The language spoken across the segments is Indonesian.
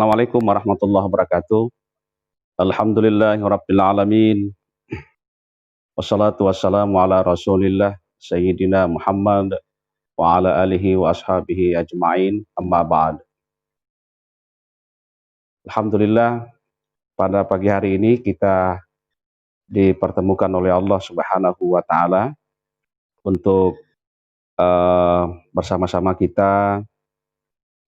Assalamualaikum warahmatullahi wabarakatuh. Alhamdulillahirabbil alamin. Wassalatu wassalamu ala Rasulillah Sayyidina Muhammad wa ala alihi wa ashabihi ajmain. Amma ba'd. Alhamdulillah, pada pagi hari ini kita dipertemukan oleh Allah Subhanahu wa taala untuk bersama-sama kita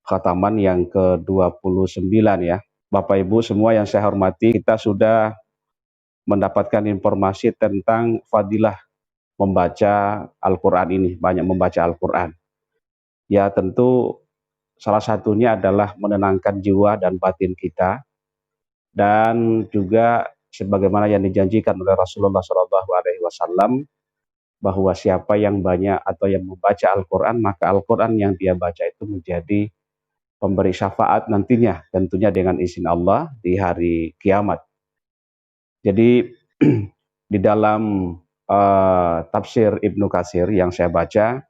khataman yang ke-29 ya. Bapak Ibu semua yang saya hormati, kita sudah mendapatkan informasi tentang fadilah membaca Al-Quran ini, banyak membaca Al-Quran. Ya tentu salah satunya adalah menenangkan jiwa dan batin kita, dan juga sebagaimana yang dijanjikan oleh Rasulullah SAW, bahwa siapa yang banyak atau yang membaca Al-Quran, maka Al-Quran yang dia baca itu menjadi pemberi syafaat nantinya, tentunya dengan izin Allah di hari kiamat. Jadi di dalam tafsir Ibnu Katsir yang saya baca,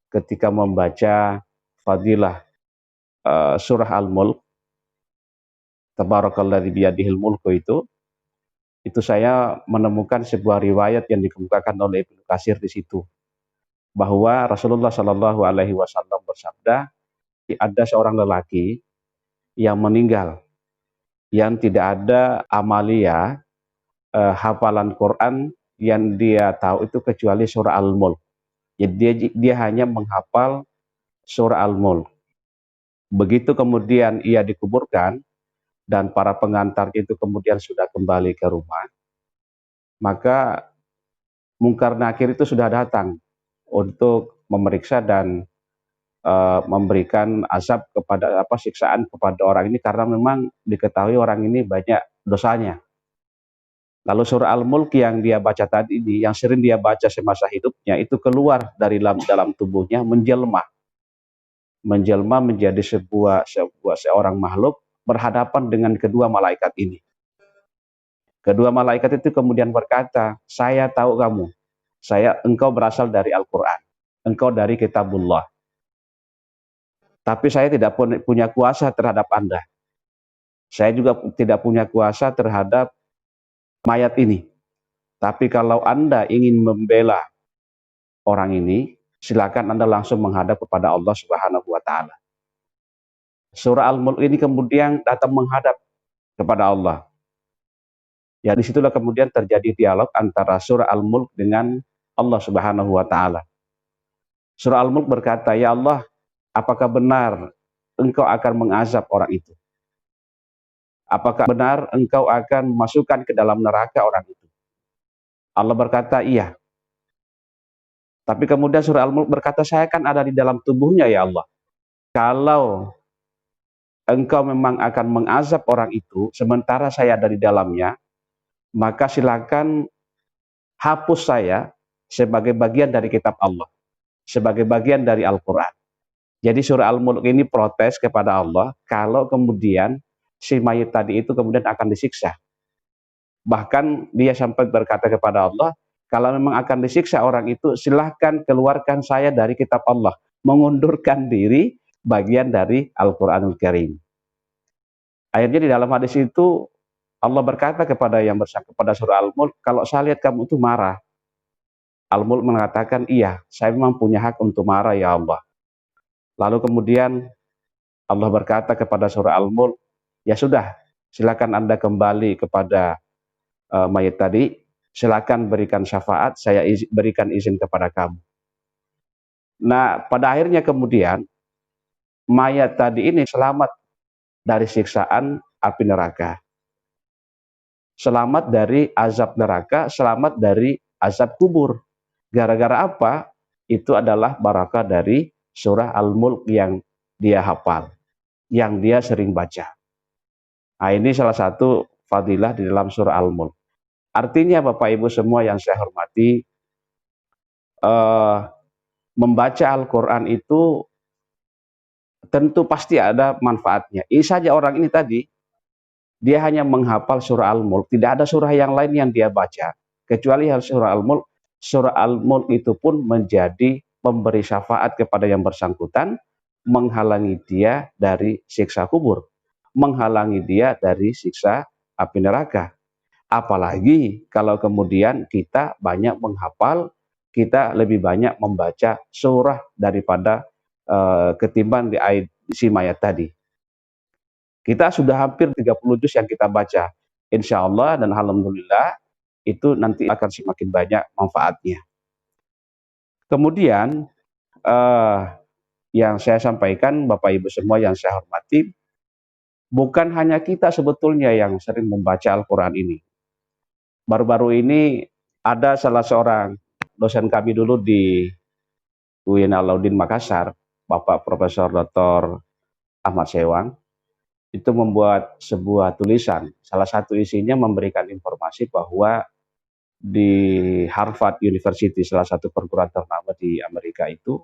ketika membaca fadilah surah Al-Mulk, Tabarakalladzi biyadihil mulku, itu saya menemukan sebuah riwayat yang dikemukakan oleh Ibnu Katsir di situ, bahwa Rasulullah Shallallahu Alaihi Wasallam bersabda, ada seorang lelaki yang meninggal yang tidak ada amalia hafalan Quran yang dia tahu itu kecuali surah Al-Mulk. Jadi dia hanya menghafal surah Al-Mulk. Begitu kemudian ia dikuburkan dan para pengantar itu kemudian sudah kembali ke rumah, maka Mungkar Nakir itu sudah datang untuk memeriksa dan memberikan azab kepada siksaan kepada orang ini, karena memang diketahui orang ini banyak dosanya. Lalu surah Al-Mulk yang dia baca tadi ini, yang sering dia baca semasa hidupnya, itu keluar dari dalam tubuhnya, menjelma menjadi seorang makhluk berhadapan dengan kedua malaikat ini. Kedua malaikat itu kemudian berkata, saya tahu kamu, engkau berasal dari Al-Quran, engkau dari kitabullah, tapi saya tidak punya kuasa terhadap Anda. Saya juga tidak punya kuasa terhadap mayat ini. Tapi kalau Anda ingin membela orang ini, silakan Anda langsung menghadap kepada Allah Subhanahu wa taala. Surah Al-Mulk ini kemudian datang menghadap kepada Allah. Ya, disitulah kemudian terjadi dialog antara surah Al-Mulk dengan Allah Subhanahu wa taala. Surah Al-Mulk berkata, ya Allah, apakah benar engkau akan mengazab orang itu? Apakah benar engkau akan memasukkan ke dalam neraka orang itu? Allah berkata, iya. Tapi kemudian surah Al-Mulk berkata, saya kan ada di dalam tubuhnya ya Allah. Kalau engkau memang akan mengazab orang itu, sementara saya ada di dalamnya, maka silakan hapus saya sebagai bagian dari kitab Allah, sebagai bagian dari Al-Quran. Jadi surah Al-Mulk ini protes kepada Allah kalau kemudian si mayit tadi itu kemudian akan disiksa. Bahkan dia sampai berkata kepada Allah, kalau memang akan disiksa orang itu, silahkan keluarkan saya dari kitab Allah, mengundurkan diri bagian dari Al-Quranul Karim. Akhirnya di dalam hadis itu Allah berkata kepada surah Al-Mulk, kalau saya lihat kamu itu marah. Al-Mulk mengatakan, iya, saya memang punya hak untuk marah ya Allah. Lalu kemudian Allah berkata kepada surah Al-Mulk, ya sudah, silakan Anda kembali kepada mayit tadi, silakan berikan syafaat, saya berikan izin kepada kamu. Nah, pada akhirnya kemudian mayat tadi ini selamat dari siksaan api neraka, selamat dari azab neraka, selamat dari azab kubur. Gara-gara apa? Itu adalah barakah dari surah Al-Mulk yang dia hafal, yang dia sering baca. Nah, ini salah satu fadilah di dalam surah Al-Mulk. Artinya Bapak Ibu semua yang saya hormati, membaca Al-Quran itu tentu pasti ada manfaatnya. Ini saja orang ini tadi, dia hanya menghafal surah Al-Mulk, tidak ada surah yang lain yang dia baca, kecuali surah Al-Mulk. Surah Al-Mulk itu pun menjadi pemberi syafaat kepada yang bersangkutan, menghalangi dia dari siksa kubur. menghalangi dia dari siksa api neraka. Apalagi kalau kemudian kita banyak menghafal, kita lebih banyak membaca surah daripada ketimbang di ayat si mayat tadi. Kita sudah hampir 30 juz yang kita baca. Insya Allah dan alhamdulillah itu nanti akan semakin banyak manfaatnya. Kemudian yang saya sampaikan, Bapak Ibu semua yang saya hormati, bukan hanya kita sebetulnya yang sering membaca Al-Quran ini. Baru-baru ini ada salah seorang dosen kami dulu di UIN Alauddin Makassar, Bapak Profesor Dr. Ahmad Sewang, itu membuat sebuah tulisan. Salah satu isinya memberikan informasi bahwa di Harvard University, salah satu perguruan ternama di Amerika itu,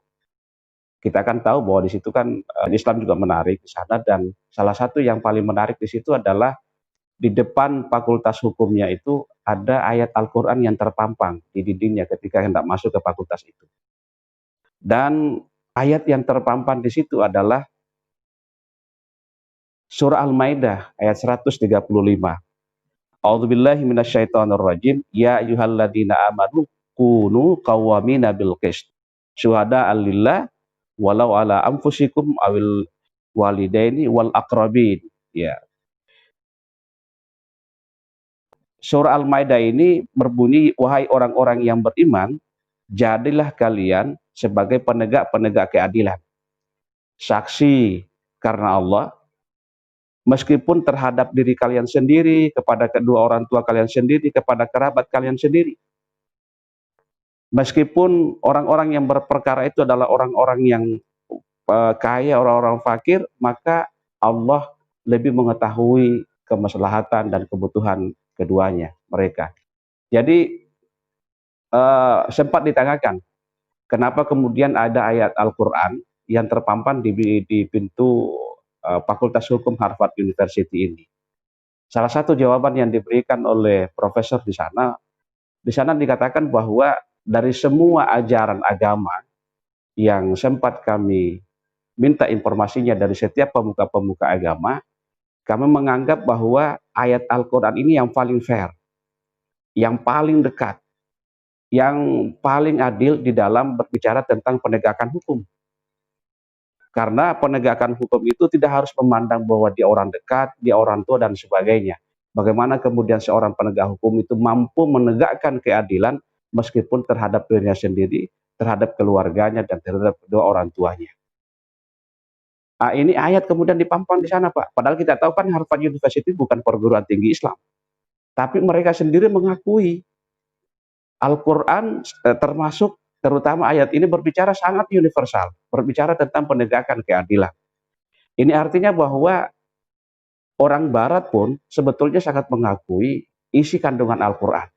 kita kan tahu bahwa di situ kan Islam juga menarik di sana, dan salah satu yang paling menarik di situ adalah di depan fakultas hukumnya itu ada ayat Al-Quran yang terpampang di dindingnya ketika hendak masuk ke fakultas itu. Dan ayat yang terpampang di situ adalah surah Al-Maidah ayat 135. A'udzubillahi minasyaitonirrajim. Ya ayyuhalladzina amanu kunu qawwamina bil qist. Syuhada'a lillah walau ala anfusikum awil walidaini wal aqrabin. Ya. Surah Al-Maidah ini berbunyi, wahai orang-orang yang beriman, jadilah kalian sebagai penegak-penegak keadilan. Saksi karena Allah, meskipun terhadap diri kalian sendiri, kepada kedua orang tua kalian sendiri, kepada kerabat kalian sendiri. Meskipun orang-orang yang berperkara itu adalah orang-orang yang kaya, orang-orang fakir, maka Allah lebih mengetahui kemaslahatan dan kebutuhan keduanya, mereka. Jadi sempat ditanyakan, kenapa kemudian ada ayat Al-Quran yang terpampang di pintu Fakultas Hukum Harvard University ini. Salah satu jawaban yang diberikan oleh profesor di sana dikatakan bahwa dari semua ajaran agama yang sempat kami minta informasinya dari setiap pemuka-pemuka agama, kami menganggap bahwa ayat Al-Quran ini yang paling fair, yang paling dekat, yang paling adil di dalam berbicara tentang penegakan hukum. Karena penegakan hukum itu tidak harus memandang bahwa dia orang dekat, dia orang tua, dan sebagainya. Bagaimana kemudian seorang penegak hukum itu mampu menegakkan keadilan meskipun terhadap dirinya sendiri, terhadap keluarganya, dan terhadap kedua orang tuanya. Nah, ini ayat kemudian dipampang di sana, Pak. Padahal kita tahu kan Harvard University bukan perguruan tinggi Islam. Tapi mereka sendiri mengakui Al-Quran termasuk terutama ayat ini berbicara sangat universal, berbicara tentang penegakan keadilan. Ini artinya bahwa orang Barat pun sebetulnya sangat mengakui isi kandungan Al-Quran.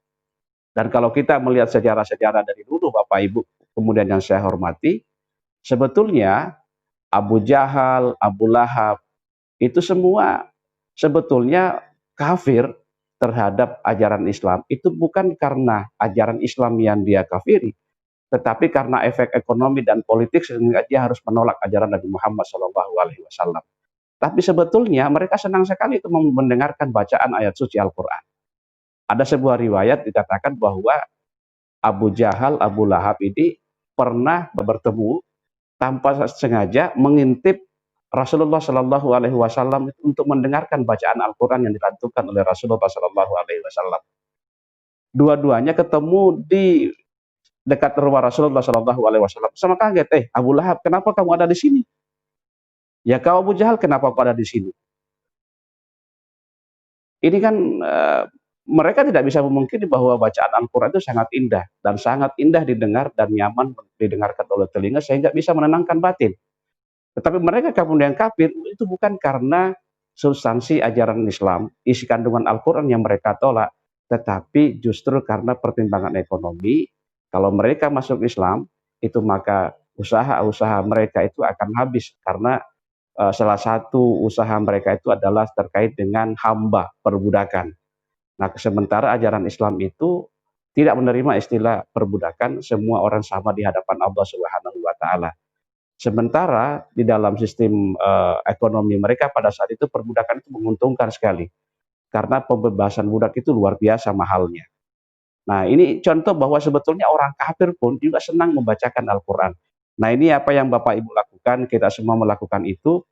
Dan kalau kita melihat sejarah-sejarah dari dulu, Bapak Ibu, kemudian yang saya hormati, sebetulnya Abu Jahal, Abu Lahab, itu semua sebetulnya kafir terhadap ajaran Islam. Itu bukan karena ajaran Islam yang dia kafiri, tetapi karena efek ekonomi dan politik sehingga dia harus menolak ajaran Nabi Muhammad SAW. Tapi sebetulnya mereka senang sekali itu mendengarkan bacaan ayat suci Al-Quran. Ada sebuah riwayat dikatakan bahwa Abu Jahal, Abu Lahab ini pernah bertemu tanpa sengaja mengintip Rasulullah Shallallahu Alaihi Wasallam untuk mendengarkan bacaan Al-Quran yang dilantunkan oleh Rasulullah Shallallahu Alaihi Wasallam. Dua-duanya ketemu di dekat rumah Rasulullah Shallallahu Alaihi Wasallam. Sama kaget, Abu Lahab, kenapa kamu ada di sini? Ya kau Abu Jahal, kenapa kau ada di sini? Ini kan mereka tidak bisa memungkiri bahwa bacaan Al-Quran itu sangat indah dan sangat indah didengar dan nyaman didengarkan oleh telinga sehingga bisa menenangkan batin. Tetapi mereka kemudian kafir itu bukan karena substansi ajaran Islam, isi kandungan Al-Quran yang mereka tolak, tetapi justru karena pertimbangan ekonomi. Kalau mereka masuk Islam, itu maka usaha-usaha mereka itu akan habis karena salah satu usaha mereka itu adalah terkait dengan hamba, perbudakan. Nah, sementara ajaran Islam itu tidak menerima istilah perbudakan, semua orang sama di hadapan Allah Subhanahu wa taala. Sementara di dalam sistem ekonomi mereka pada saat itu perbudakan itu menguntungkan sekali karena pembebasan budak itu luar biasa mahalnya. Nah, ini contoh bahwa sebetulnya orang kafir pun juga senang membacakan Al-Quran. Nah, ini apa yang Bapak Ibu lakukan, kita semua melakukan itu,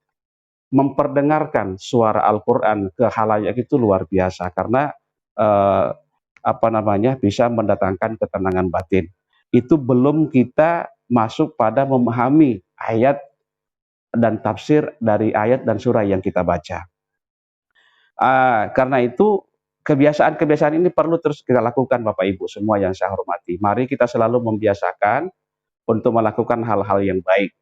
memperdengarkan suara Al-Quran ke khalayak itu luar biasa karena eh, bisa mendatangkan ketenangan batin. Itu belum kita masuk pada memahami ayat dan tafsir dari ayat dan surah yang kita baca. Karena itu kebiasaan-kebiasaan ini perlu terus kita lakukan Bapak Ibu semua yang saya hormati. Mari kita selalu membiasakan untuk melakukan hal-hal yang baik.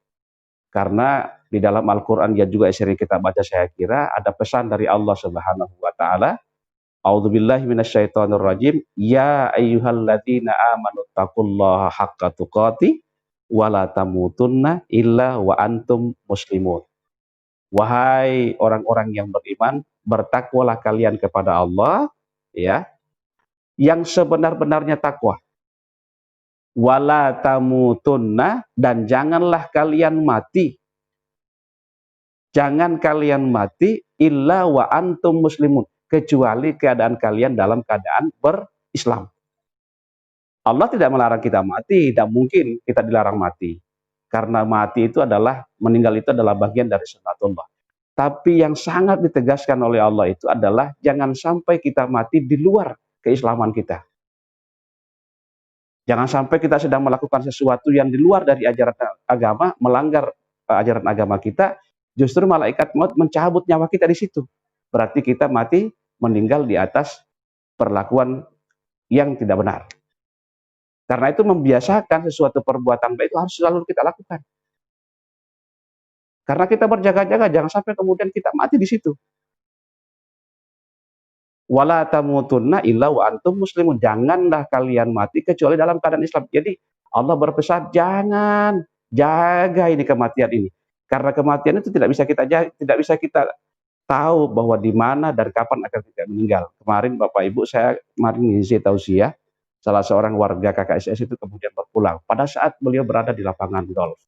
Karena di dalam Al-Quran yang juga sering kita baca, saya kira ada pesan dari Allah Subhanahu wa Ta'ala. A'udzubillahi minasyaitonirrajim. Ya ayyuhalladzina amanu taqullaha haqqa tuqatih wa la tamutunna illa wa antum muslimun. Wahai orang-orang yang beriman, bertakwalah kalian kepada Allah, ya, yang sebenar-benarnya takwa. Wala tamutunna, dan janganlah kalian mati. Jangan kalian mati illa wa antum muslimun, kecuali keadaan kalian dalam keadaan berislam. Allah tidak melarang kita mati, tidak mungkin kita dilarang mati. Karena mati itu adalah, meninggal itu adalah bagian dari sunnatullah. Tapi yang sangat ditegaskan oleh Allah itu adalah jangan sampai kita mati di luar keislaman kita. Jangan sampai kita sedang melakukan sesuatu yang di luar dari ajaran agama, melanggar ajaran agama kita, justru malaikat maut mencabut nyawa kita di situ. Berarti kita mati, meninggal di atas perlakuan yang tidak benar. Karena itu membiasakan sesuatu perbuatan baik itu harus selalu kita lakukan. Karena kita berjaga-jaga, jangan sampai kemudian kita mati di situ. Wala tamutunna illa wa antum muslimun. Janganlah kalian mati kecuali dalam keadaan Islam. Jadi Allah berpesan, jangan, jaga ini kematian ini. Karena kematian itu tidak bisa kita tahu bahwa di mana dan kapan akan kita meninggal. Kemarin Bapak Ibu, saya kemarin ngisi tausiah, salah seorang warga KKSS itu kemudian berpulang pada saat beliau berada di lapangan golf.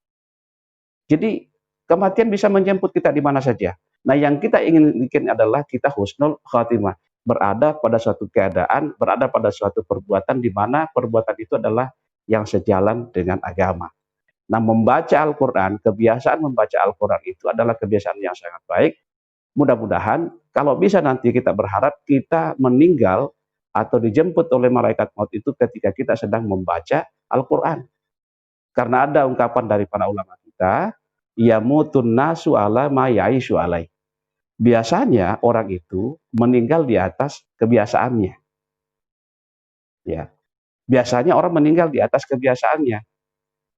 Jadi kematian bisa menjemput kita di mana saja. Nah, yang kita ingin bikin adalah kita husnul khatimah, berada pada suatu keadaan, berada pada suatu perbuatan di mana perbuatan itu adalah yang sejalan dengan agama. Nah, membaca Al-Quran, kebiasaan membaca Al-Quran itu adalah kebiasaan yang sangat baik. Mudah-mudahan kalau bisa nanti kita berharap kita meninggal atau dijemput oleh malaikat maut itu ketika kita sedang membaca Al-Quran. Karena ada ungkapan dari para ulama kita, yamutun nasu ala ma yaishu alai. Biasanya orang itu meninggal di atas kebiasaannya. Ya. Biasanya orang meninggal di atas kebiasaannya.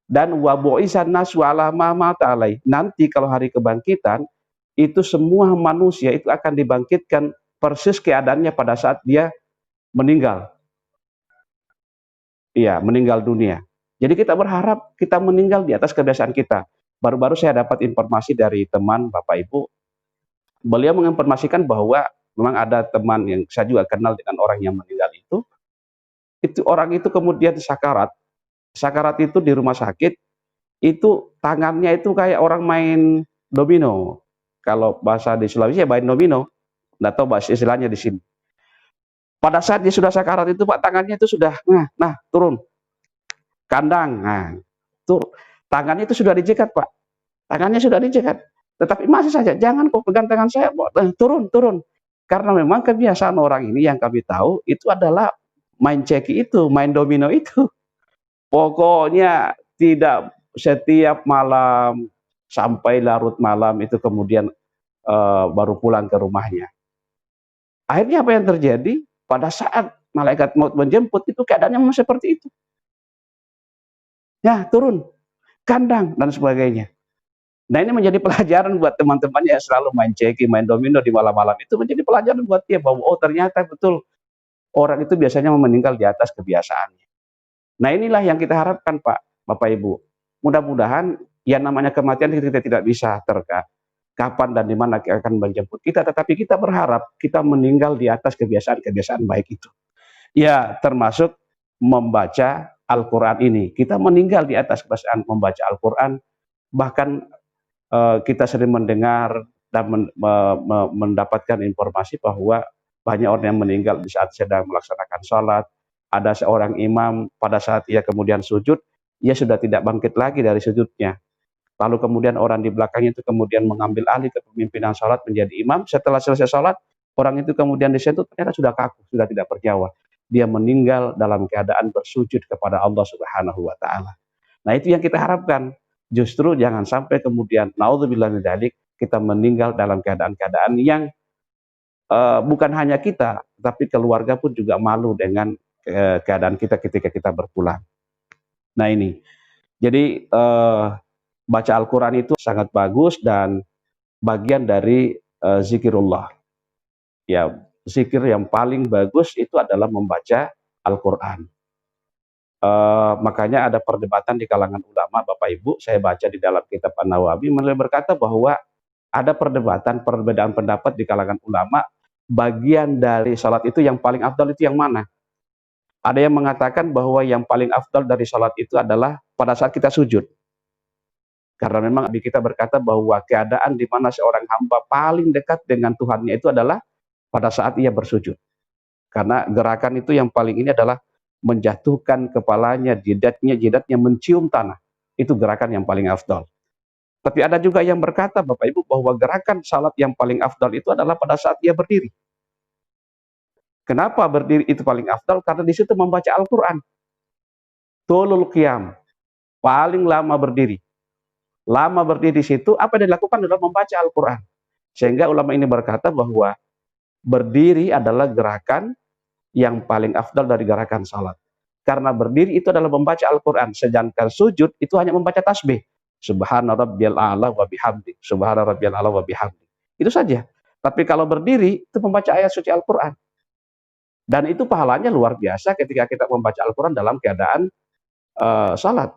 Dan wabu'isan nasu ala ma mata alai. Nanti kalau hari kebangkitan, itu semua manusia itu akan dibangkitkan persis keadaannya pada saat dia meninggal. Iya, meninggal dunia. Jadi kita berharap kita meninggal di atas kebiasaan kita. Baru-baru saya dapat informasi dari teman Bapak Ibu. Beliau menginformasikan bahwa memang ada teman yang saya juga kenal dengan orang yang meninggal itu orang itu kemudian sakarat. Sakarat itu di rumah sakit, itu tangannya itu kayak orang main domino. Kalau bahasa di Sulawesi ya main domino. Nggak tahu bahasa istilahnya di sini. Pada saat dia sudah sakarat itu Pak, tangannya itu sudah turun. Kandang. Nah, tuh tangannya itu sudah dijekat, Pak. Tangannya sudah dijekat. Tetapi masih saja, jangan kok pegang tangan saya, turun. Karena memang kebiasaan orang ini yang kami tahu itu adalah main ceki itu, main domino itu. Pokoknya tidak setiap malam sampai larut malam itu kemudian baru pulang ke rumahnya. Akhirnya apa yang terjadi? Pada saat malaikat maut menjemput itu keadaannya memang seperti itu. Ya, turun, kandang, dan sebagainya. Nah, ini menjadi pelajaran buat teman-temannya yang selalu main ceki, main domino di malam-malam. Itu menjadi pelajaran buat dia bahwa ternyata betul orang itu biasanya meninggal di atas kebiasaannya. Nah, inilah yang kita harapkan, Pak, Bapak Ibu. Mudah-mudahan yang namanya kematian kita tidak bisa kapan dan di mana akan menjemput kita, tetapi kita berharap kita meninggal di atas kebiasaan-kebiasaan baik itu. Ya, termasuk membaca Al-Quran ini. Kita meninggal di atas kebiasaan membaca Al-Quran, Bahkan kita sering mendengar dan mendapatkan informasi bahwa banyak orang yang meninggal di saat sedang melaksanakan sholat. Ada seorang imam pada saat ia kemudian sujud, ia sudah tidak bangkit lagi dari sujudnya. Lalu kemudian orang di belakangnya itu kemudian mengambil alih kepemimpinan sholat menjadi imam. Setelah selesai sholat, orang itu kemudian disentuh ternyata sudah kaku, sudah tidak bernyawa. Dia meninggal dalam keadaan bersujud kepada Allah Subhanahu wa Ta'ala. Nah, itu yang kita harapkan. Justru jangan sampai kemudian naudzubillah min dzalik kita meninggal dalam keadaan-keadaan yang bukan hanya kita, tapi keluarga pun juga malu dengan keadaan kita ketika kita berpulang. Nah, ini. Jadi baca Al-Quran itu sangat bagus dan bagian dari zikirullah. Ya, zikir yang paling bagus itu adalah membaca Al-Quran. Makanya ada perdebatan di kalangan ulama, Bapak Ibu, saya baca di dalam kitab An-Nawawi, mereka berkata bahwa ada perbedaan pendapat di kalangan ulama, bagian dari salat itu yang paling afdal itu yang mana? Ada yang mengatakan bahwa yang paling afdal dari salat itu adalah pada saat kita sujud. Karena memang Nabi kita berkata bahwa keadaan di mana seorang hamba paling dekat dengan Tuhannya itu adalah pada saat ia bersujud. Karena gerakan itu yang paling ini adalah menjatuhkan kepalanya, jidatnya mencium tanah. Itu gerakan yang paling afdal. Tapi ada juga yang berkata, Bapak Ibu, bahwa gerakan salat yang paling afdal itu adalah pada saat ia berdiri. Kenapa berdiri itu paling afdal? Karena di situ membaca Al-Quran. Tulul qiyam, paling lama berdiri. Lama berdiri di situ, apa yang dilakukan adalah membaca Al-Quran. Sehingga ulama ini berkata bahwa berdiri adalah gerakan yang paling afdal dari gerakan salat. Karena berdiri itu adalah membaca Al-Quran, sedangkan sujud itu hanya membaca tasbih. Subhana rabbiyal a'la wa bihamdi. Subhana rabbiyal a'la wa bihamdi. Itu saja. Tapi kalau berdiri itu membaca ayat suci Al-Quran. Dan itu pahalanya luar biasa ketika kita membaca Al-Quran dalam keadaan salat.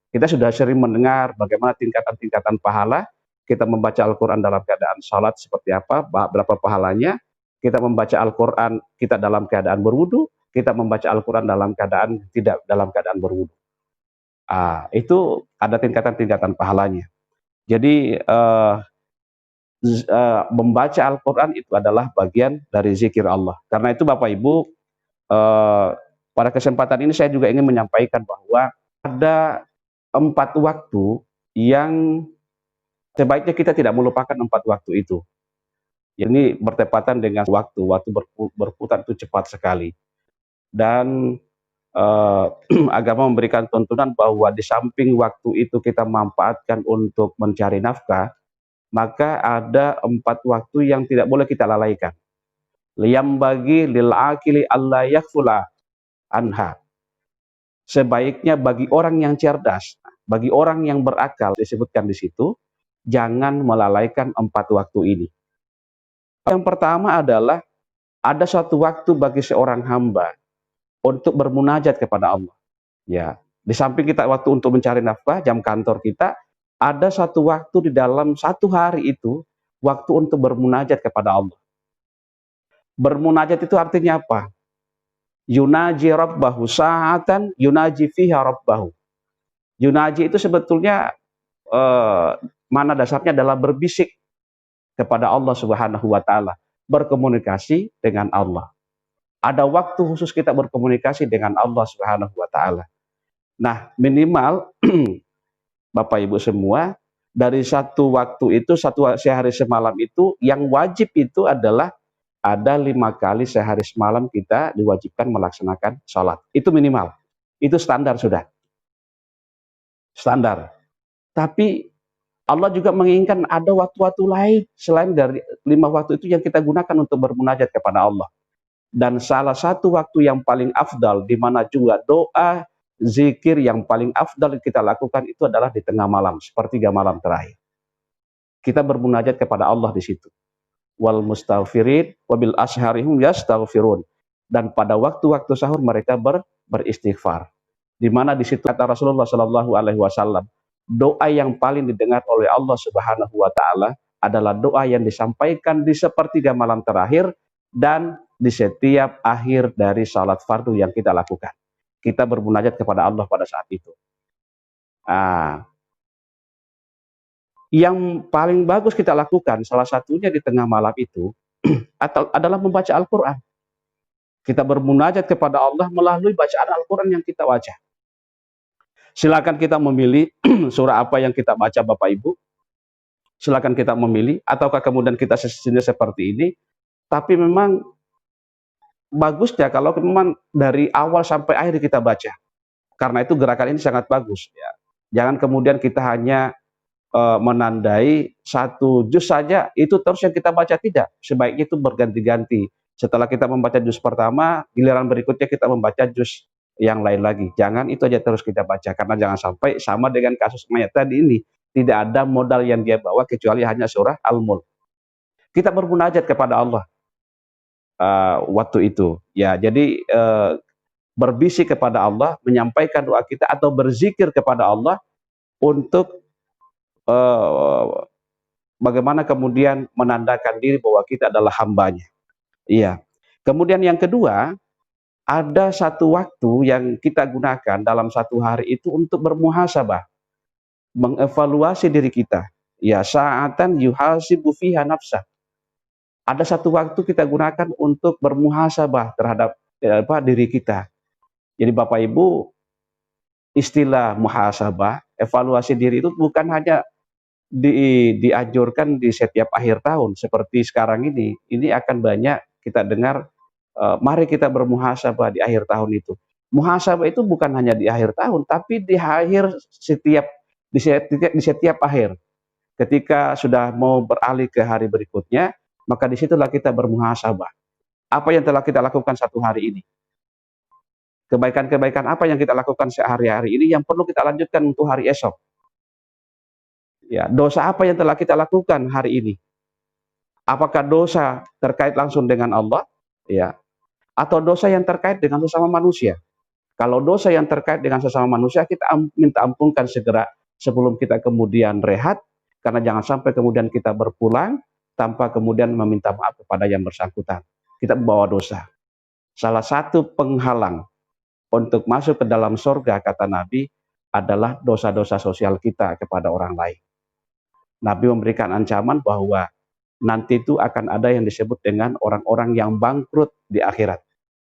Kita sudah sering mendengar bagaimana tingkatan-tingkatan pahala. Kita membaca Al-Quran dalam keadaan salat seperti apa, berapa pahalanya. Kita membaca Al-Quran kita dalam keadaan berwudu, kita membaca Al-Quran dalam keadaan tidak dalam keadaan berwudu. Itu ada tingkatan-tingkatan pahalanya. Jadi membaca Al-Quran itu adalah bagian dari zikir Allah. Karena itu Bapak Ibu, pada kesempatan ini saya juga ingin menyampaikan bahwa ada 4 waktu yang sebaiknya kita tidak melupakan 4 waktu itu. Ini bertepatan dengan waktu berputar itu cepat sekali. Dan agama memberikan tuntunan bahwa di samping waktu itu kita manfaatkan untuk mencari nafkah, maka ada 4 waktu yang tidak boleh kita lalaikan. Liyam bagi lil akili alla yakfula anha. Sebaiknya bagi orang yang cerdas, bagi orang yang berakal, disebutkan di situ, jangan melalaikan 4 waktu ini. Yang pertama adalah ada suatu waktu bagi seorang hamba untuk bermunajat kepada Allah. Ya, di samping kita waktu untuk mencari nafkah, jam kantor kita, ada satu waktu di dalam satu hari itu waktu untuk bermunajat kepada Allah. Bermunajat itu artinya apa? Yunaji rabbahu sa'atan yunaji fiha rabbahu. Yunaji itu sebetulnya mana dasarnya adalah berbisik kepada Allah Subhanahu wa Ta'ala, berkomunikasi dengan Allah. Ada waktu khusus kita berkomunikasi dengan Allah Subhanahu wa Ta'ala. Nah, minimal Bapak Ibu semua, dari satu waktu itu, sehari semalam itu, yang wajib itu adalah ada 5 kali sehari semalam kita diwajibkan melaksanakan sholat. Itu minimal. Itu standar sudah. Standar. Tapi Allah juga menginginkan ada waktu-waktu lain selain dari 5 waktu itu yang kita gunakan untuk bermunajat kepada Allah. Dan salah satu waktu yang paling afdal, di mana juga doa, zikir yang paling afdal kita lakukan itu adalah di tengah malam, sepertiga malam terakhir. Kita bermunajat kepada Allah di situ. Wal mustaghfirin wabil asharihum yastaghfirun. Dan pada waktu-waktu sahur mereka beristighfar. Di mana di situ kata Rasulullah Shallallahu Alaihi Wasallam, doa yang paling didengar oleh Allah Subhanahu Wa Taala adalah doa yang disampaikan di sepertiga malam terakhir dan di setiap akhir dari salat fardu yang kita lakukan. Kita bermunajat kepada Allah pada saat itu. Yang paling bagus kita lakukan, salah satunya di tengah malam itu, atau adalah membaca Al-Quran. Kita bermunajat kepada Allah melalui bacaan Al-Quran yang kita baca. Silakan kita memilih surah apa yang kita baca Bapak Ibu. Silakan kita memilih, ataukah kemudian kita seperti ini. Tapi memang bagusnya kalau memang dari awal sampai akhir kita baca. Karena itu gerakan ini sangat bagus. Ya. Jangan kemudian kita hanya menandai satu juz saja, itu terus yang kita baca, tidak. Sebaiknya itu berganti-ganti. Setelah kita membaca juz pertama, giliran berikutnya kita membaca juz yang lain lagi. Jangan itu aja terus kita baca, karena jangan sampai sama dengan kasus mayat tadi ini. Tidak ada modal yang dia bawa kecuali hanya surah Al-Mulk. Kita bermunajat kepada Allah waktu itu. Ya, jadi berbisik kepada Allah, menyampaikan doa kita atau berzikir kepada Allah untuk bagaimana kemudian menandakan diri bahwa kita adalah hambanya. Iya. Kemudian yang kedua, ada satu waktu yang kita gunakan dalam satu hari itu untuk bermuhasabah, mengevaluasi diri kita. Ya, sa'atan yuhasibu fiha nafsah. Ada satu waktu kita gunakan untuk bermuhasabah terhadap diri kita. Jadi Bapak Ibu, istilah muhasabah, evaluasi diri itu bukan hanya dianjurkan di setiap akhir tahun seperti sekarang ini. Ini akan banyak kita dengar, mari kita bermuhasabah di akhir tahun itu. Muhasabah itu bukan hanya di akhir tahun, tapi di setiap akhir. Ketika sudah mau beralih ke hari berikutnya, maka disitulah kita bermuhasabah. Apa yang telah kita lakukan satu hari ini? Kebaikan-kebaikan apa yang kita lakukan sehari-hari ini yang perlu kita lanjutkan untuk hari esok? Ya, dosa apa yang telah kita lakukan hari ini? Apakah dosa terkait langsung dengan Allah, ya, atau dosa yang terkait dengan sesama manusia? Kalau dosa yang terkait dengan sesama manusia, kita minta ampunkan segera sebelum kita kemudian rehat, karena jangan sampai kemudian kita berpulang tanpa kemudian meminta maaf kepada yang bersangkutan. Kita membawa dosa. Salah satu penghalang untuk masuk ke dalam surga, kata Nabi, adalah dosa-dosa sosial kita kepada orang lain. Nabi memberikan ancaman bahwa nanti itu akan ada yang disebut dengan orang-orang yang bangkrut di akhirat.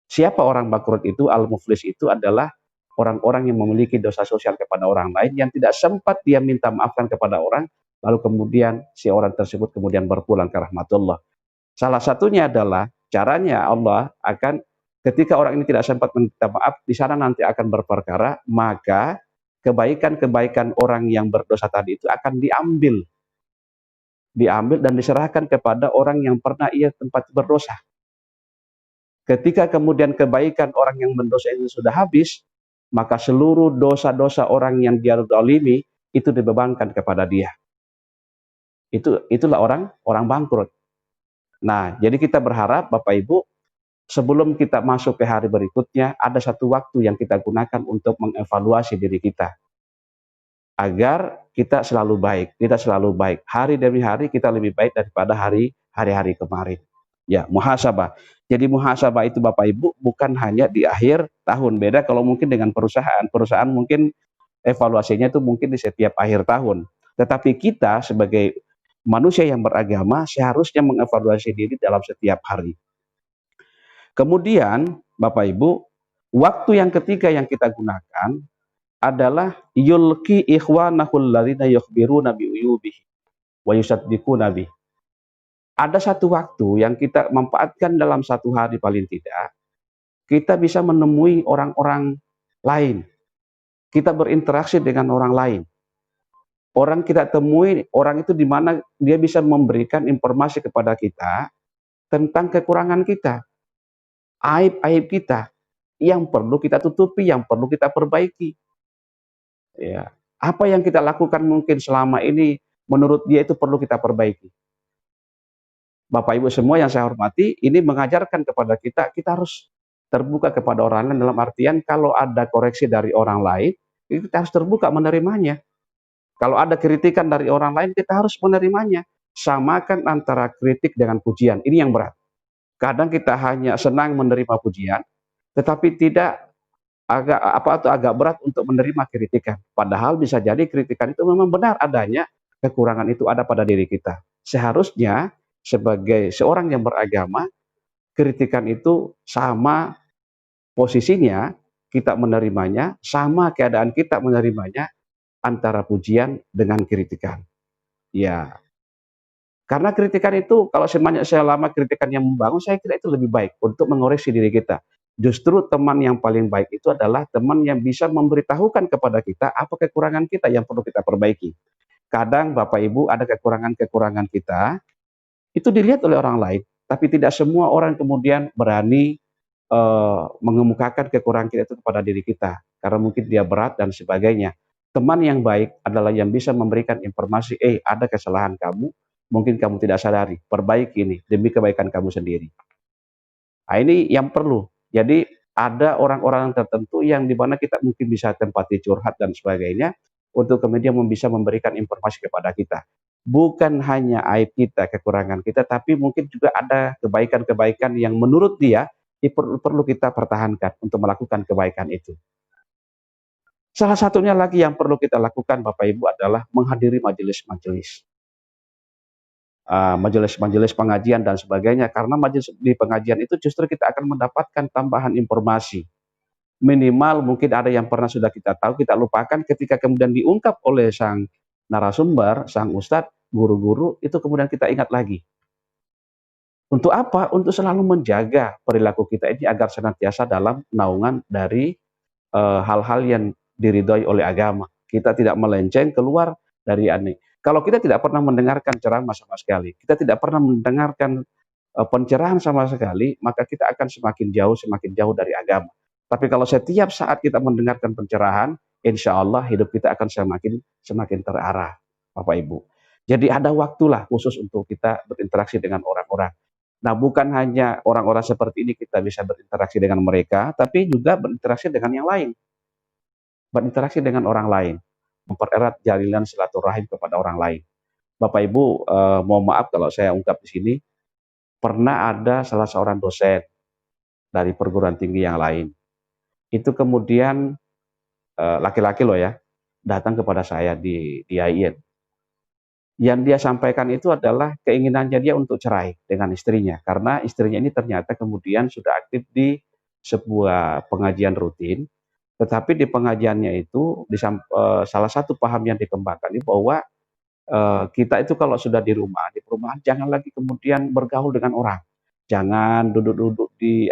Siapa orang bangkrut itu? Al-muflis itu adalah orang-orang yang memiliki dosa sosial kepada orang lain yang tidak sempat dia minta maafkan kepada orang, lalu kemudian si orang tersebut kemudian berpulang ke rahmatullah. Salah satunya adalah caranya Allah akan, ketika orang ini tidak sempat minta maaf, di sana nanti akan berperkara, maka kebaikan-kebaikan orang yang berdosa tadi itu akan diambil dan diserahkan kepada orang yang pernah ia tempat berdosa. Ketika kemudian kebaikan orang yang berdosa itu sudah habis, maka seluruh dosa-dosa orang yang dia zalimi itu dibebankan kepada dia. Itulah orang bangkrut. Nah, jadi kita berharap Bapak Ibu, sebelum kita masuk ke hari berikutnya, ada satu waktu yang kita gunakan untuk mengevaluasi diri kita. Agar kita selalu baik, hari demi hari kita lebih baik daripada hari-hari kemarin. Ya, muhasabah. Jadi muhasabah itu Bapak Ibu bukan hanya di akhir tahun. Beda kalau mungkin dengan perusahaan. Perusahaan mungkin evaluasinya itu mungkin di setiap akhir tahun. Tetapi kita sebagai manusia yang beragama seharusnya mengevaluasi diri dalam setiap hari. Kemudian Bapak Ibu, waktu yang ketiga yang kita gunakan adalah yulqi ikhwanahul ladzina yukhbiruna bi uyubihi wa yusaddiquna bih. Ada satu waktu yang kita manfaatkan dalam satu hari paling tidak, kita bisa menemui orang-orang lain. Kita berinteraksi dengan orang lain. Orang kita temui, orang itu di mana dia bisa memberikan informasi kepada kita tentang kekurangan kita, aib-aib kita, yang perlu kita tutupi, yang perlu kita perbaiki. Ya, apa yang kita lakukan mungkin selama ini menurut dia itu perlu kita perbaiki. Bapak Ibu semua yang saya hormati, ini mengajarkan kepada kita harus terbuka kepada orang lain, dalam artian kalau ada koreksi dari orang lain, kita harus terbuka menerimanya. Kalau ada kritikan dari orang lain, kita harus menerimanya. Samakan antara kritik dengan pujian, ini yang berat. Kadang kita hanya senang menerima pujian, tetapi tidak agak berat untuk menerima kritikan. Padahal bisa jadi kritikan itu memang benar adanya, kekurangan itu ada pada diri kita. Seharusnya sebagai seorang yang beragama, kritikan itu sama posisinya, kita menerimanya, sama keadaan kita menerimanya, antara pujian dengan kritikan. Ya, karena kritikan itu kalau selama kritikan yang membangun, saya kira itu lebih baik untuk mengoreksi diri kita. Justru teman yang paling baik itu adalah teman yang bisa memberitahukan kepada kita apa kekurangan kita yang perlu kita perbaiki. Kadang Bapak Ibu ada kekurangan-kekurangan kita, itu dilihat oleh orang lain, tapi tidak semua orang kemudian berani mengemukakan kekurangan kita itu kepada diri kita, karena mungkin dia berat dan sebagainya. Teman yang baik adalah yang bisa memberikan informasi, ada kesalahan kamu, mungkin kamu tidak sadari, perbaiki ini demi kebaikan kamu sendiri. Nah, ini yang perlu. Jadi ada orang-orang tertentu yang di mana kita mungkin bisa tempati curhat dan sebagainya, untuk kemudian bisa memberikan informasi kepada kita. Bukan hanya aib kita, kekurangan kita, tapi mungkin juga ada kebaikan-kebaikan yang menurut dia perlu kita pertahankan untuk melakukan kebaikan itu. Salah satunya lagi yang perlu kita lakukan Bapak Ibu adalah menghadiri majelis-majelis. Majelis-majelis pengajian dan sebagainya, karena majelis di pengajian itu justru kita akan mendapatkan tambahan informasi. Minimal mungkin ada yang pernah sudah kita tahu, kita lupakan, ketika kemudian diungkap oleh sang narasumber, sang ustadz, guru-guru, itu kemudian kita ingat lagi. Untuk apa? Untuk selalu menjaga perilaku kita ini agar senantiasa dalam naungan dari hal-hal yang diridhoi oleh agama. Kita tidak melenceng keluar dari kalau kita tidak pernah mendengarkan ceramah sama sekali, kita tidak pernah mendengarkan pencerahan sama sekali, maka kita akan semakin jauh dari agama. Tapi kalau setiap saat kita mendengarkan pencerahan, insya Allah hidup kita akan semakin terarah, Bapak Ibu. Jadi ada waktulah khusus untuk kita berinteraksi dengan orang-orang. Nah, bukan hanya orang-orang seperti ini kita bisa berinteraksi dengan mereka, tapi juga berinteraksi dengan yang lain. Berinteraksi dengan orang lain, mempererat jalinan silaturahim kepada orang lain. Bapak Ibu, mohon maaf kalau saya ungkap di sini, pernah ada salah seorang dosen dari perguruan tinggi yang lain. Itu kemudian laki-laki loh ya, datang kepada saya di IAIN. Yang dia sampaikan itu adalah keinginannya dia untuk cerai dengan istrinya, karena istrinya ini ternyata kemudian sudah aktif di sebuah pengajian rutin, tetapi di pengajiannya itu salah satu paham yang dikembangkan ini bahwa kita itu kalau sudah di perumahan jangan lagi kemudian bergaul dengan orang. Jangan duduk-duduk di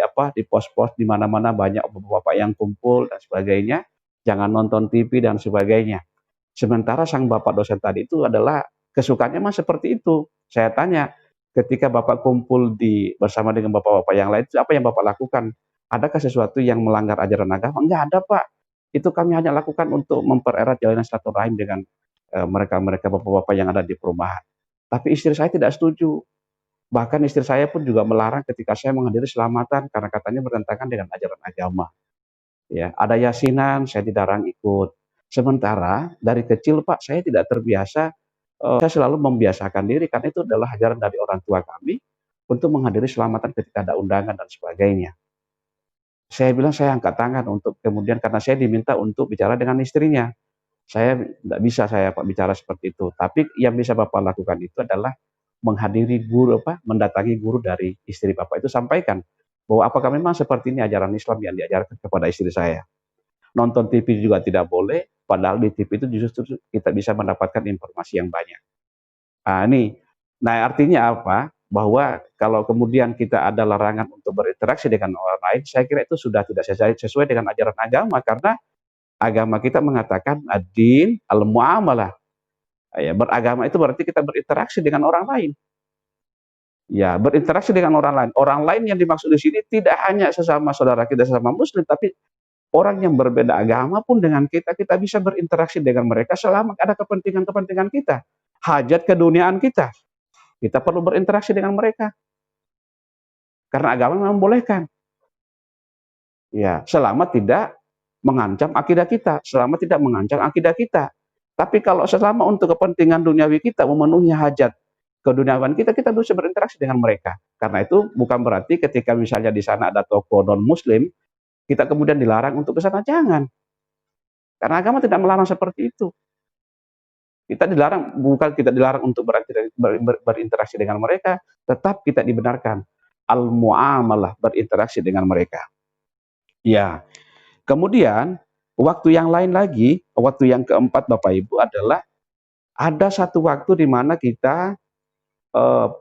pos-pos di mana-mana banyak bapak-bapak yang kumpul dan sebagainya. Jangan nonton TV dan sebagainya. Sementara sang bapak dosen tadi itu adalah kesukaannya mah seperti itu. Saya tanya, ketika Bapak kumpul bersama dengan bapak-bapak yang lain, itu apa yang Bapak lakukan? Adakah sesuatu yang melanggar ajaran agama? Enggak ada, Pak. Itu kami hanya lakukan untuk mempererat jalinan silaturahim dengan mereka-mereka bapak-bapak yang ada di perumahan. Tapi istri saya tidak setuju. Bahkan istri saya pun juga melarang ketika saya menghadiri selamatan karena katanya bertentangan dengan ajaran agama. Ya, ada yasinan, saya dilarang ikut. Sementara dari kecil Pak, saya tidak terbiasa, saya selalu membiasakan diri karena itu adalah ajaran dari orang tua kami untuk menghadiri selamatan ketika ada undangan dan sebagainya. Saya bilang saya angkat tangan untuk kemudian karena saya diminta untuk bicara dengan istrinya. Saya tidak bisa saya Pak bicara seperti itu, tapi yang bisa Bapak lakukan itu adalah menghadiri mendatangi guru dari istri Bapak itu, sampaikan bahwa apakah memang seperti ini ajaran Islam yang diajarkan kepada istri saya. Nonton TV juga tidak boleh, padahal di TV itu justru kita bisa mendapatkan informasi yang banyak. Artinya apa? Bahwa kalau kemudian kita ada larangan untuk berinteraksi dengan orang lain, saya kira itu sudah tidak sesuai dengan ajaran agama, karena agama kita mengatakan ad-din al-muamalah. Ya, beragama itu berarti kita berinteraksi dengan orang lain. Ya, berinteraksi dengan orang lain. Orang lain yang dimaksud di sini tidak hanya sesama saudara kita, sesama muslim, tapi orang yang berbeda agama pun dengan kita bisa berinteraksi dengan mereka selama ada kepentingan-kepentingan kita. Hajat keduniaan kita. Kita perlu berinteraksi dengan mereka. Karena agama membolehkan. Ya, selama tidak mengancam akidah kita, selama tidak mengancam akidah kita. Tapi kalau selama untuk kepentingan duniawi kita, memenuhi hajat keduniawian kita bisa berinteraksi dengan mereka. Karena itu bukan berarti ketika misalnya di sana ada toko non-muslim, kita kemudian dilarang untuk ke sana, jangan. Karena agama tidak melarang seperti itu. Kita dilarang, bukan kita dilarang untuk berinteraksi dengan mereka, tetap kita dibenarkan al-muamalah, berinteraksi dengan mereka. Ya, kemudian waktu yang lain lagi, waktu yang keempat Bapak Ibu adalah ada satu waktu di mana kita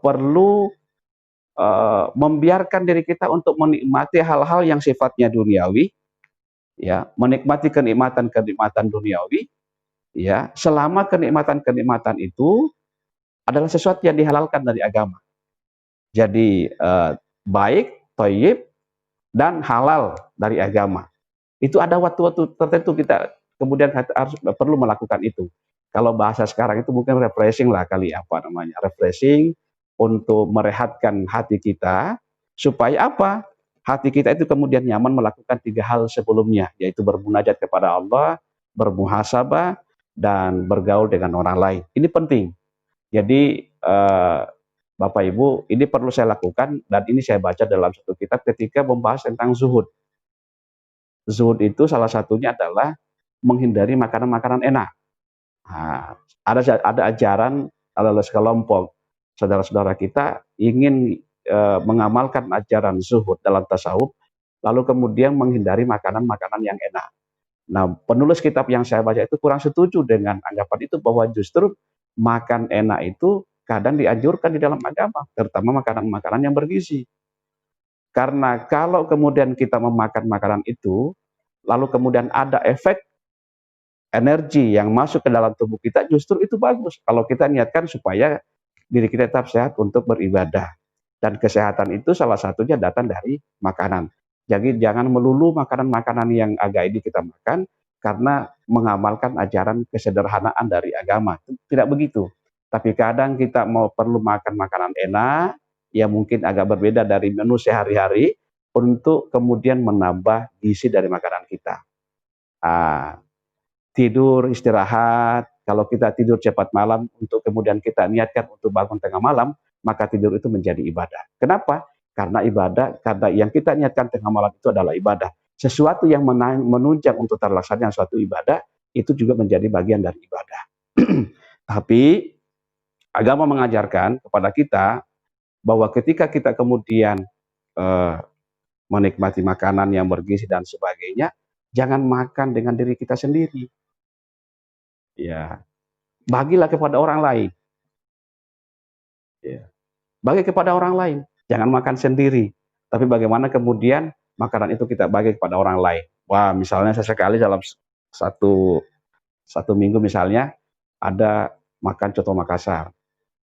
perlu membiarkan diri kita untuk menikmati hal-hal yang sifatnya duniawi, ya, menikmati kenikmatan-kenikmatan duniawi, ya, selama kenikmatan-kenikmatan itu adalah sesuatu yang dihalalkan dari agama. Jadi baik, thayyib, dan halal dari agama. Itu ada waktu-waktu tertentu kita kemudian harus perlu melakukan itu. Kalau bahasa sekarang itu mungkin refreshing lah kali, apa namanya, refreshing, untuk merehatkan hati kita, supaya apa? Hati kita itu kemudian nyaman melakukan 3 hal sebelumnya, yaitu bermunajat kepada Allah, bermuhasabah, dan bergaul dengan orang lain. Ini penting. Jadi Bapak Ibu, ini perlu saya lakukan, dan ini saya baca dalam satu kitab ketika membahas tentang zuhud. Zuhud itu salah satunya adalah menghindari makanan-makanan enak. Nah, ada ajaran, ada sekelompok saudara-saudara kita ingin mengamalkan ajaran zuhud dalam tasawuf, lalu kemudian menghindari makanan-makanan yang enak. Nah, penulis kitab yang saya baca itu kurang setuju dengan anggapan itu, bahwa justru makan enak itu kadang dianjurkan di dalam agama, terutama makanan-makanan yang bergizi. Karena kalau kemudian kita memakan makanan itu, lalu kemudian ada efek energi yang masuk ke dalam tubuh kita, justru itu bagus kalau kita niatkan supaya diri kita tetap sehat untuk beribadah. Dan kesehatan itu salah satunya datang dari makanan. Jadi jangan melulu makanan-makanan yang agak ini kita makan karena mengamalkan ajaran kesederhanaan dari agama. Tidak begitu. Tapi kadang kita perlu makan makanan enak, yang mungkin agak berbeda dari menu sehari-hari, untuk kemudian menambah gizi dari makanan kita. Tidur, istirahat. Kalau kita tidur cepat malam, untuk kemudian kita niatkan untuk bangun tengah malam, maka tidur itu menjadi ibadah. Kenapa? Karena yang kita niatkan tengah malam itu adalah ibadah. Sesuatu yang menunjang untuk terlaksananya suatu ibadah, itu juga menjadi bagian dari ibadah. Tapi agama mengajarkan kepada kita bahwa ketika kita kemudian menikmati makanan yang bergizi dan sebagainya, jangan makan dengan diri kita sendiri. Ya, bagilah kepada orang lain. Ya. Bagi kepada orang lain, jangan makan sendiri. Tapi bagaimana kemudian makanan itu kita bagi kepada orang lain. Wah, misalnya sesekali dalam satu minggu misalnya ada makan coto Makassar.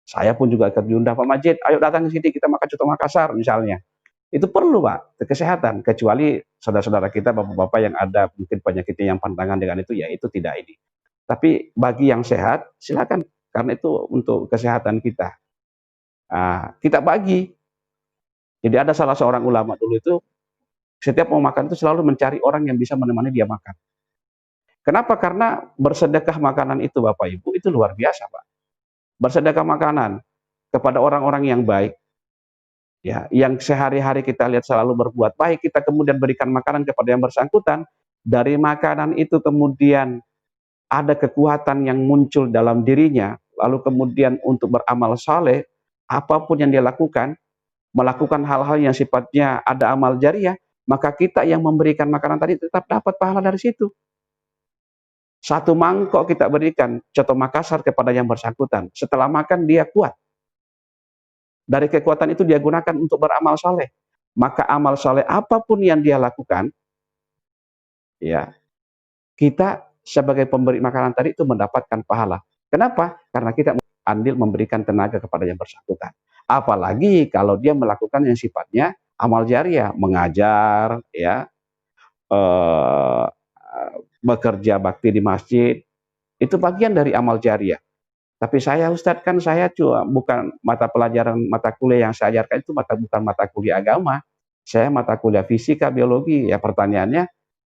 Saya pun juga ikut diundang, Pak Majid, ayo datang ke sini kita makan coto Makassar misalnya. Itu perlu Pak, kesehatan. Kecuali saudara-saudara kita, bapak-bapak yang ada mungkin penyakitnya yang pantangan dengan itu, ya itu tidak ini. Tapi bagi yang sehat, silakan, karena itu untuk kesehatan kita. Kita bagi. Jadi ada salah seorang ulama dulu itu, setiap mau makan itu selalu mencari orang yang bisa menemani dia makan. Kenapa? Karena bersedekah makanan itu Bapak Ibu, itu luar biasa Pak. Bersedekah makanan kepada orang-orang yang baik, ya, yang sehari-hari kita lihat selalu berbuat baik, kita kemudian berikan makanan kepada yang bersangkutan, dari makanan itu kemudian ada kekuatan yang muncul dalam dirinya, lalu kemudian untuk beramal saleh, apapun yang dia lakukan, melakukan hal-hal yang sifatnya ada amal jariah, maka kita yang memberikan makanan tadi tetap dapat pahala dari situ. Satu mangkok kita berikan coto Makassar kepada yang bersangkutan, setelah makan dia kuat. Dari kekuatan itu dia gunakan untuk beramal saleh. Maka amal saleh apapun yang dia lakukan, ya, kita sebagai pemberi makanan tadi itu mendapatkan pahala. Kenapa? Karena kita andil memberikan tenaga kepada yang bersangkutan. Apalagi kalau dia melakukan yang sifatnya amal jariah, mengajar, ya, bekerja bakti di masjid, itu bagian dari amal jariah. Tapi saya Ustadz, kan saya cuma bukan mata kuliah yang saya ajarkan itu bukan mata kuliah agama. Saya mata kuliah fisika, biologi. Ya pertanyaannya,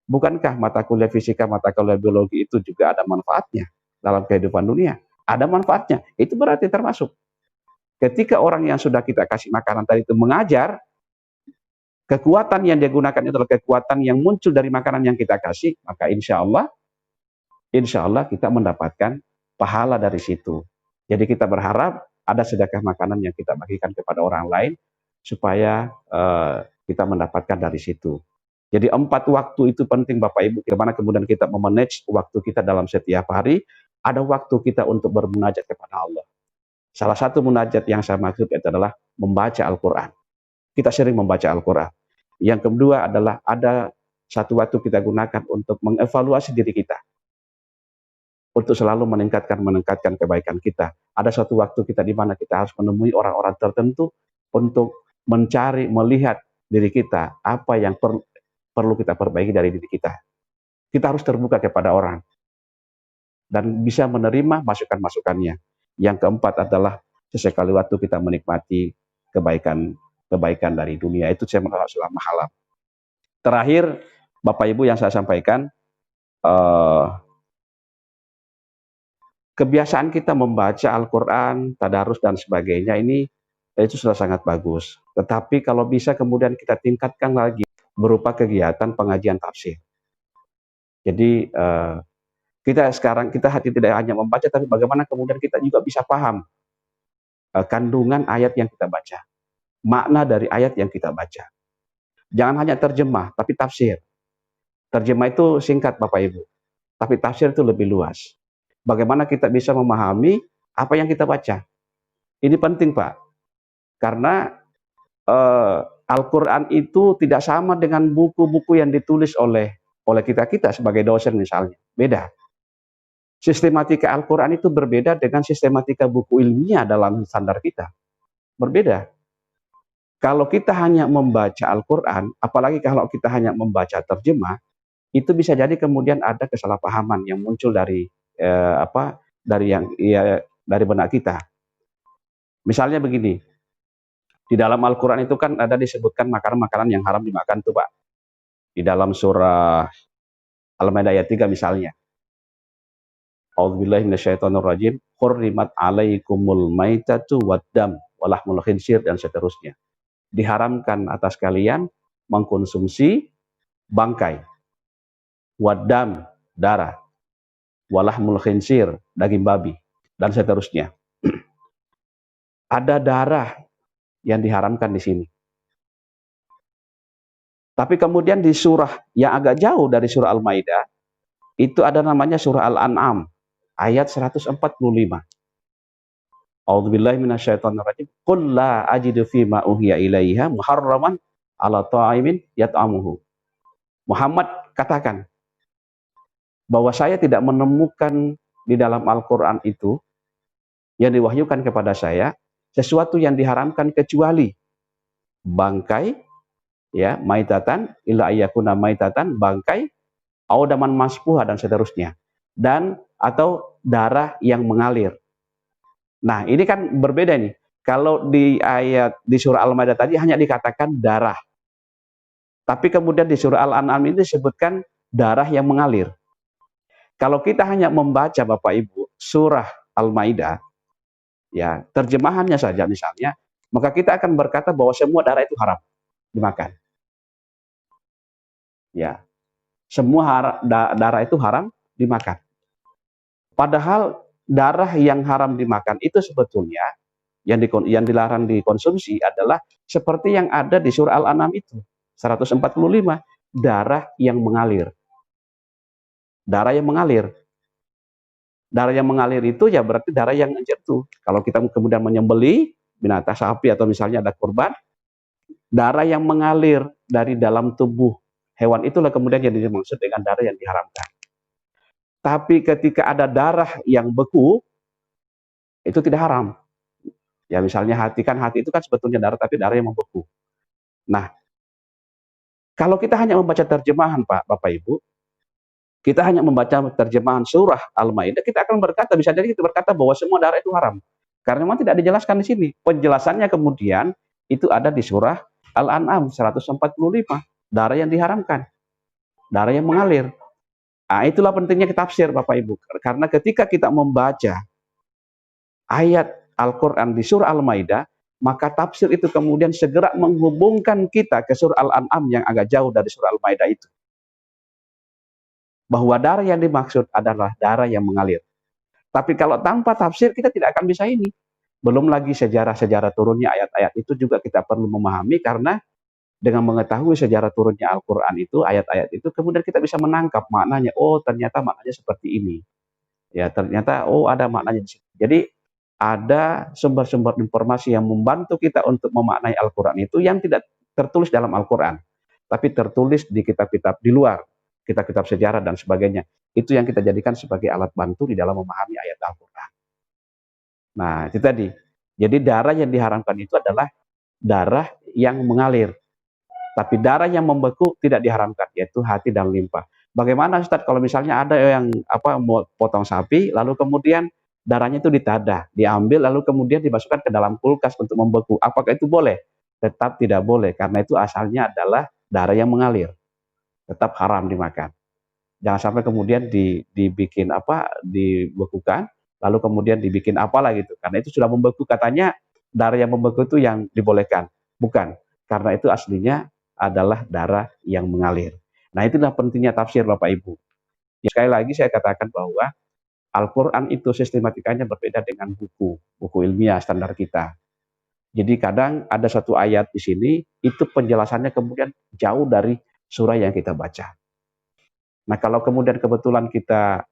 bukankah mata kuliah fisika, mata kuliah biologi itu juga ada manfaatnya dalam kehidupan dunia? Ada manfaatnya. Itu berarti termasuk. Ketika orang yang sudah kita kasih makanan tadi itu mengajar, kekuatan yang dia gunakan itu adalah kekuatan yang muncul dari makanan yang kita kasih, maka insya Allah kita mendapatkan pahala dari situ. Jadi kita berharap ada sedekah makanan yang kita bagikan kepada orang lain supaya kita mendapatkan dari situ. Jadi 4 waktu itu penting Bapak Ibu, bagaimana kemudian kita memanage waktu kita dalam setiap hari, ada waktu kita untuk bermunajat kepada Allah. Salah satu munajat yang saya maksud adalah membaca Al-Quran. Kita sering membaca Al-Quran. Yang kedua adalah ada satu waktu kita gunakan untuk mengevaluasi diri kita. Untuk selalu meningkatkan kebaikan kita. Ada satu waktu kita di mana kita harus menemui orang-orang tertentu untuk mencari, melihat diri kita, apa yang perlu kita perbaiki dari diri kita. Kita harus terbuka kepada orang dan bisa menerima masukan-masukannya. Yang keempat adalah sesekali waktu kita menikmati kebaikan dari dunia. Itu saya menolak selama halal. Terakhir, Bapak Ibu yang saya sampaikan, kebiasaan kita membaca Al-Quran, tadarus dan sebagainya ini itu sudah sangat bagus. Tetapi kalau bisa kemudian kita tingkatkan lagi berupa kegiatan pengajian tafsir. Jadi kita tidak hanya membaca, tapi bagaimana kemudian kita juga bisa paham kandungan ayat yang kita baca, makna dari ayat yang kita baca. Jangan hanya terjemah, tapi tafsir. Terjemah itu singkat Bapak Ibu, tapi tafsir itu lebih luas. Bagaimana kita bisa memahami apa yang kita baca. Ini penting Pak, karena Al-Quran itu tidak sama dengan buku-buku yang ditulis oleh kita sebagai dosen misalnya. Beda. Sistematika Al-Quran itu berbeda dengan sistematika buku ilmiah dalam standar kita. Berbeda. Kalau kita hanya membaca Al-Quran, apalagi kalau kita hanya membaca terjemah, itu bisa jadi kemudian ada kesalahpahaman yang muncul dari dari benak kita. Misalnya begini, di dalam Al-Quran itu kan ada disebutkan makanan-makanan yang haram dimakan tuh Pak. Di dalam surah Al-Maidah ayat 3 misalnya. A'udzubillahi minasyaitonirrajim. Hurrimat 'alaikumul maitatu waddam walahmul khinsyir dan seterusnya. Diharamkan atas kalian mengkonsumsi bangkai, waddam darah, walahmul khinsyir daging babi dan seterusnya. Ada darah yang diharamkan di sini. Tapi kemudian di surah yang agak jauh dari surah Al-Maidah, itu ada namanya surah Al-An'am, ayat 145. A'udzubillahi minasyaitonirrajim. Qul la ajidu fima uhiya ilaiha muharraman ala ta'imin yat'amuhu. Muhammad katakan bahwa saya tidak menemukan di dalam Al-Quran itu yang diwahyukan kepada saya sesuatu yang diharamkan kecuali bangkai, ya, maitatan illa ayyakuna maitatan, bangkai, audaman masfuha dan seterusnya, dan atau darah yang mengalir. Nah, ini kan berbeda nih. Kalau di ayat di surah Al-Maidah tadi hanya dikatakan darah. Tapi kemudian di surah Al-An'am ini disebutkan darah yang mengalir. Kalau kita hanya membaca Bapak Ibu surah Al-Maidah, ya, terjemahannya saja misalnya, maka kita akan berkata bahwa semua darah itu haram dimakan. Ya. Semua darah itu haram dimakan. Padahal darah yang haram dimakan itu sebetulnya yang dilarang dikonsumsi adalah seperti yang ada di surah Al-An'am itu 145, darah yang mengalir. Darah yang mengalir. Darah yang mengalir itu ya berarti darah yang jatuh. Kalau kita kemudian menyembelih binatang sapi atau misalnya ada kurban, darah yang mengalir dari dalam tubuh hewan itulah kemudian yang dimaksud dengan darah yang diharamkan. Tapi ketika ada darah yang beku, itu tidak haram. Ya misalnya hati itu kan sebetulnya darah, tapi darah yang membeku. Nah, kalau kita hanya membaca terjemahan Pak, Bapak Ibu, kita hanya membaca terjemahan surah Al-Maidah, kita akan berkata, bisa jadi kita berkata bahwa semua darah itu haram. Karena memang tidak dijelaskan di sini. Penjelasannya kemudian itu ada di surah Al-An'am 145, darah yang diharamkan, darah yang mengalir. Nah, itulah pentingnya tafsir Bapak Ibu. Karena ketika kita membaca ayat Al-Quran di surah Al-Maidah, maka tafsir itu kemudian segera menghubungkan kita ke surah Al-An'am yang agak jauh dari surah Al-Maidah itu. Bahwa darah yang dimaksud adalah darah yang mengalir. Tapi kalau tanpa tafsir kita tidak akan bisa ini. Belum lagi sejarah-sejarah turunnya ayat-ayat itu juga kita perlu memahami, karena dengan mengetahui sejarah turunnya Al-Quran itu, ayat-ayat itu, kemudian kita bisa menangkap maknanya. Oh, ternyata maknanya seperti ini. Ya, ternyata oh ada maknanya di situ. Jadi ada sumber-sumber informasi yang membantu kita untuk memaknai Al-Quran itu yang tidak tertulis dalam Al-Quran, tapi tertulis di kitab-kitab di luar, kitab-kitab sejarah dan sebagainya. Itu yang kita jadikan sebagai alat bantu di dalam memahami ayat Al-Quran. Nah, itu tadi. Jadi darah yang diharamkan itu adalah darah yang mengalir. Tapi darah yang membeku tidak diharamkan, yaitu hati dan limpa. Bagaimana Ustaz kalau misalnya ada yang mau potong sapi, lalu kemudian darahnya itu ditadah, diambil lalu kemudian dimasukkan ke dalam kulkas untuk membeku. Apakah itu boleh? Tetap tidak boleh, karena itu asalnya adalah darah yang mengalir. Tetap haram dimakan. Jangan sampai kemudian dibikin dibekukan, lalu kemudian dibikin apalah gitu. Karena itu sudah membeku, katanya darah yang membeku itu yang dibolehkan. Bukan, karena itu aslinya adalah darah yang mengalir. Nah, itulah pentingnya tafsir Bapak Ibu. Ya, sekali lagi saya katakan bahwa Al-Quran itu sistematikanya berbeda dengan buku ilmiah standar kita. Jadi kadang ada satu ayat di sini, itu penjelasannya kemudian jauh dari surah yang kita baca. Nah, kalau kemudian kebetulan kita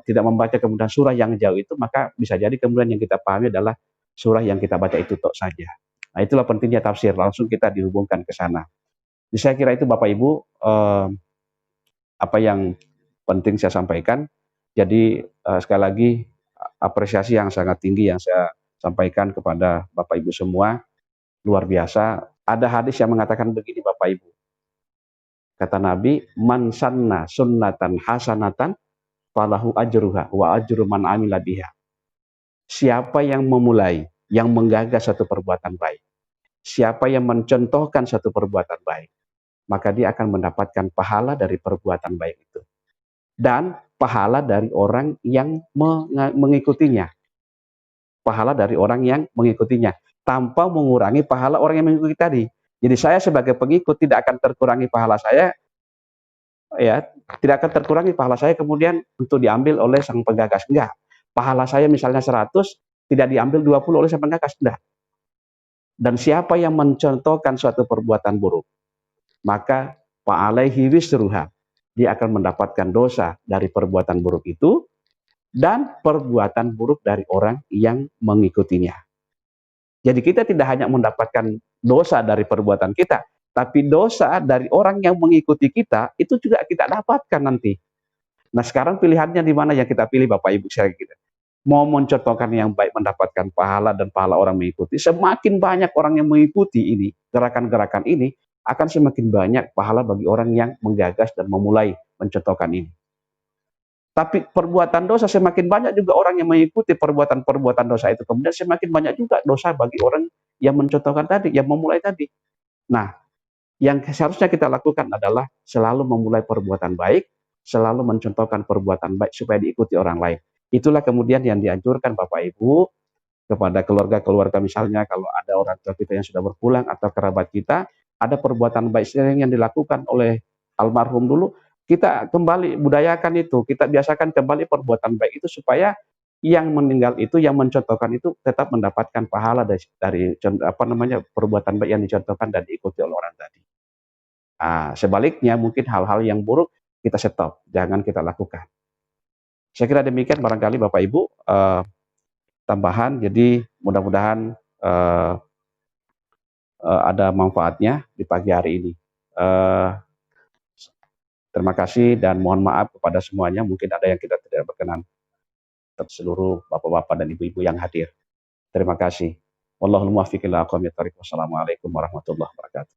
tidak membaca kemudian surah yang jauh itu, maka bisa jadi kemudian yang kita pahami adalah surah yang kita baca itu tok saja. Nah, itulah pentingnya tafsir, langsung kita dihubungkan ke sana. Jadi saya kira itu Bapak Ibu apa yang penting saya sampaikan. Jadi sekali lagi apresiasi yang sangat tinggi yang saya sampaikan kepada Bapak Ibu semua, luar biasa. Ada hadis yang mengatakan begini Bapak Ibu. Kata Nabi, man sanna sunnatan hasanatan falahu ajruha wa ajru man amila biha. Siapa yang memulai, yang menggagas satu perbuatan baik, siapa yang mencontohkan satu perbuatan baik, maka dia akan mendapatkan pahala dari perbuatan baik itu. Dan pahala dari orang yang mengikutinya. Pahala dari orang yang mengikutinya. Tanpa mengurangi pahala orang yang mengikuti tadi. Jadi saya sebagai pengikut tidak akan terkurangi pahala saya, ya, tidak akan terkurangi pahala saya kemudian untuk diambil oleh sang penggagas. Enggak. Pahala saya misalnya 100, tidak diambil 20 oleh sang penggagas. Enggak. Dan siapa yang mencontohkan suatu perbuatan buruk, maka fa'alaihi wisruha, dia akan mendapatkan dosa dari perbuatan buruk itu dan perbuatan buruk dari orang yang mengikutinya. Jadi kita tidak hanya mendapatkan dosa dari perbuatan kita, tapi dosa dari orang yang mengikuti kita itu juga kita dapatkan nanti. Nah, sekarang pilihannya di mana yang kita pilih Bapak Ibu saya gitu. Mau mencontohkan yang baik mendapatkan pahala dan pahala orang mengikuti, semakin banyak orang yang mengikuti ini, gerakan-gerakan ini, akan semakin banyak pahala bagi orang yang menggagas dan memulai mencontohkan ini. Tapi perbuatan dosa semakin banyak juga orang yang mengikuti perbuatan-perbuatan dosa itu. Kemudian semakin banyak juga dosa bagi orang yang mencontohkan tadi, yang memulai tadi. Nah, yang seharusnya kita lakukan adalah selalu memulai perbuatan baik, selalu mencontohkan perbuatan baik supaya diikuti orang lain. Itulah kemudian yang dianjurkan Bapak Ibu kepada keluarga-keluarga, misalnya kalau ada orang tua kita yang sudah berpulang atau kerabat kita, ada perbuatan baik yang dilakukan oleh almarhum dulu, kita kembali budayakan itu, kita biasakan kembali perbuatan baik itu supaya yang meninggal itu, yang mencontohkan itu tetap mendapatkan pahala dari perbuatan baik yang dicontohkan dan diikuti oleh orang tadi. Nah, sebaliknya mungkin hal-hal yang buruk kita stop, jangan kita lakukan. Saya kira demikian barangkali Bapak Ibu tambahan. Jadi mudah-mudahan ada manfaatnya di pagi hari ini. Terima kasih dan mohon maaf kepada semuanya, mungkin ada yang kita tidak berkenan, seluruh bapak-bapak dan ibu-ibu yang hadir. Terima kasih. Wallahul muwaffiq ila aqwamit thoriq. Wassalamualaikum warahmatullahi wabarakatuh.